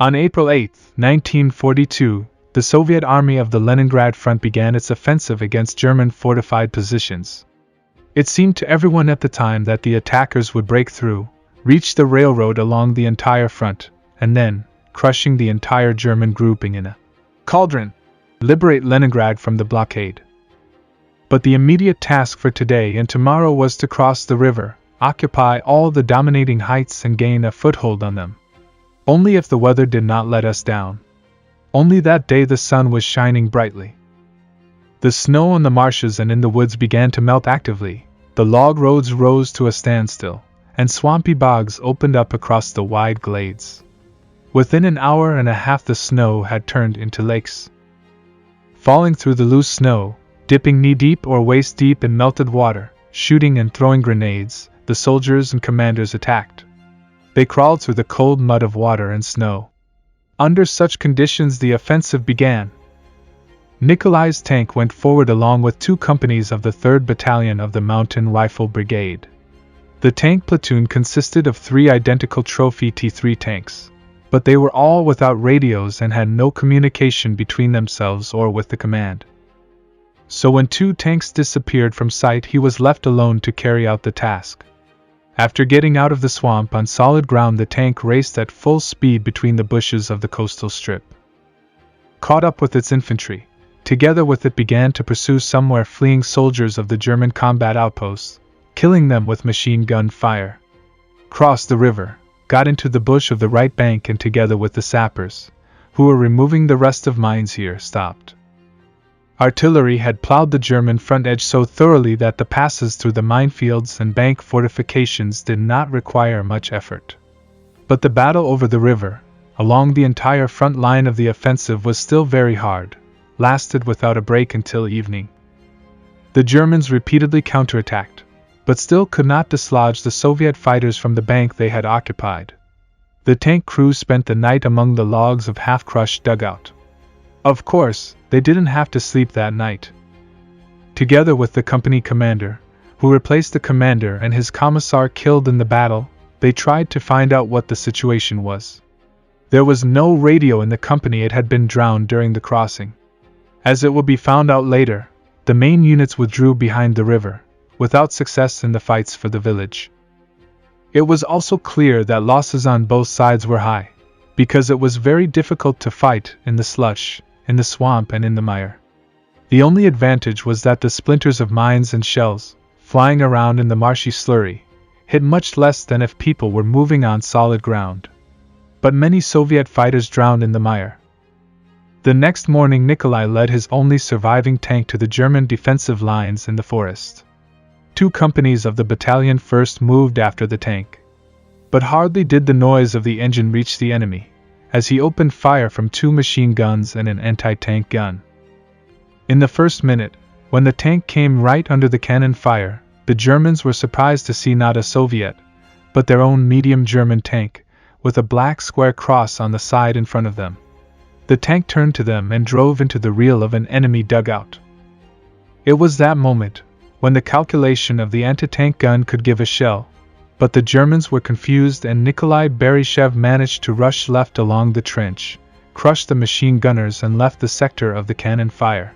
On April 8, 1942, the Soviet Army of the Leningrad Front began its offensive against German fortified positions. It seemed to everyone at the time that the attackers would break through, reach the railroad along the entire front, and then, crushing the entire German grouping in a cauldron, liberate Leningrad from the blockade. But the immediate task for today and tomorrow was to cross the river, occupy all the dominating heights and gain a foothold on them. Only if the weather did not let us down. Only that day the sun was shining brightly. The snow on the marshes and in the woods began to melt actively, the log roads rose to a standstill, and swampy bogs opened up across the wide glades. Within an hour and a half the snow had turned into lakes. Falling through the loose snow, dipping knee-deep or waist-deep in melted water, shooting and throwing grenades, the soldiers and commanders attacked. They crawled through the cold mud of water and snow. Under such conditions the offensive began. Nikolai's tank went forward along with 2 companies of the 3rd Battalion of the Mountain Rifle Brigade. The tank platoon consisted of 3 identical Trophy T3 tanks, but they were all without radios and had no communication between themselves or with the command. So when 2 tanks disappeared from sight, he was left alone to carry out the task. After getting out of the swamp on solid ground, the tank raced at full speed between the bushes of the coastal strip. Caught up with its infantry, together with it began to pursue somewhere fleeing soldiers of the German combat outposts, killing them with machine gun fire. Crossed the river, got into the bush of the right bank, and together with the sappers, who were removing the rest of mines here, stopped. Artillery had plowed the German front edge so thoroughly that the passes through the minefields and bank fortifications did not require much effort. But the battle over the river, along the entire front line of the offensive, was still very hard, lasted without a break until evening. The Germans repeatedly counterattacked, but still could not dislodge the Soviet fighters from the bank they had occupied. The tank crew spent the night among the logs of half-crushed dugout. Of course, they didn't have to sleep that night. Together with the company commander, who replaced the commander and his commissar killed in the battle, they tried to find out what the situation was. There was no radio in the company. It had been drowned during the crossing. As it would be found out later, the main units withdrew behind the river, without success in the fights for the village. It was also clear that losses on both sides were high, because it was very difficult to fight in the slush, in the swamp and in the mire. The only advantage was that the splinters of mines and shells, flying around in the marshy slurry, hit much less than if people were moving on solid ground. But many Soviet fighters drowned in the mire. The next morning Nikolai led his only surviving tank to the German defensive lines in the forest. 2 companies of the battalion first moved after the tank. But hardly did the noise of the engine reach the enemy, as he opened fire from 2 machine guns and an anti-tank gun. In the first minute, when the tank came right under the cannon fire, the Germans were surprised to see not a Soviet, but their own medium German tank, with a black square cross on the side in front of them. The tank turned to them and drove into the rear of an enemy dugout. It was that moment, when the calculation of the anti-tank gun could give a shell, but the Germans were confused and Nikolai Baryshev managed to rush left along the trench, crushed the machine gunners and left the sector of the cannon fire.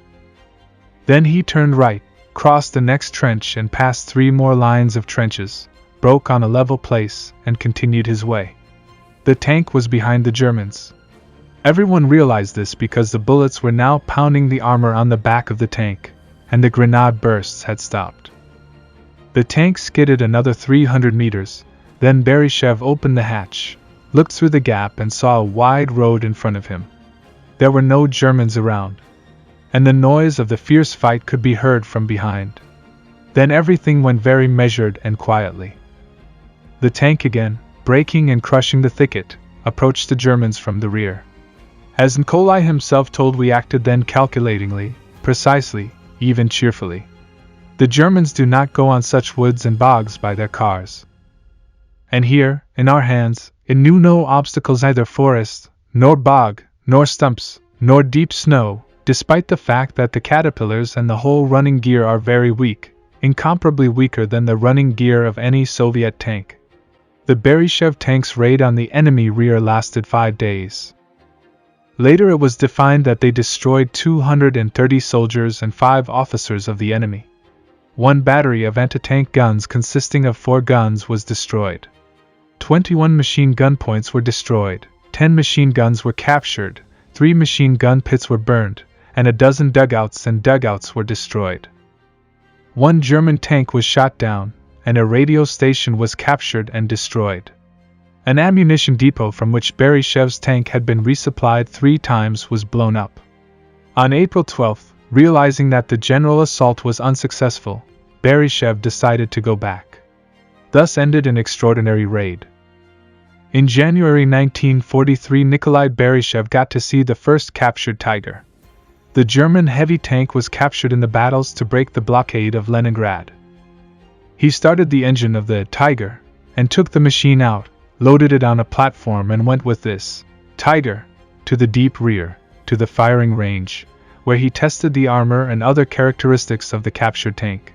Then he turned right, crossed the next trench and passed 3 more lines of trenches, broke on a level place and continued his way. The tank was behind the Germans. Everyone realized this because the bullets were now pounding the armor on the back of the tank, and the grenade bursts had stopped. The tank skidded another 300 meters, then Baryshev opened the hatch, looked through the gap and saw a wide road in front of him. There were no Germans around, and the noise of the fierce fight could be heard from behind. Then everything went very measured and quietly. The tank again, braking and crushing the thicket, approached the Germans from the rear. As Nikolai himself told, we acted then calculatingly, precisely, even cheerfully. The Germans do not go on such woods and bogs by their cars. And here, in our hands, it knew no obstacles, either forest, nor bog, nor stumps, nor deep snow, despite the fact that the caterpillars and the whole running gear are very weak, incomparably weaker than the running gear of any Soviet tank. The Baryshev tank's raid on the enemy rear lasted 5 days. Later it was defined that they destroyed 230 soldiers and 5 officers of the enemy. 1 battery of anti-tank guns consisting of 4 guns was destroyed. 21 machine gun points were destroyed, 10 machine guns were captured, 3 machine gun pits were burned, and a dozen dugouts were destroyed. 1 German tank was shot down, and a radio station was captured and destroyed. An ammunition depot from which Baryshev's tank had been resupplied 3 times was blown up. On April 12, realizing that the general assault was unsuccessful, Baryshev decided to go back. Thus ended an extraordinary raid. In January 1943, Nikolai Baryshev got to see the first captured Tiger. The German heavy tank was captured in the battles to break the blockade of Leningrad. He started the engine of the Tiger and took the machine out, loaded it on a platform, and went with this Tiger to the deep rear, to the firing range, where he tested the armor and other characteristics of the captured tank.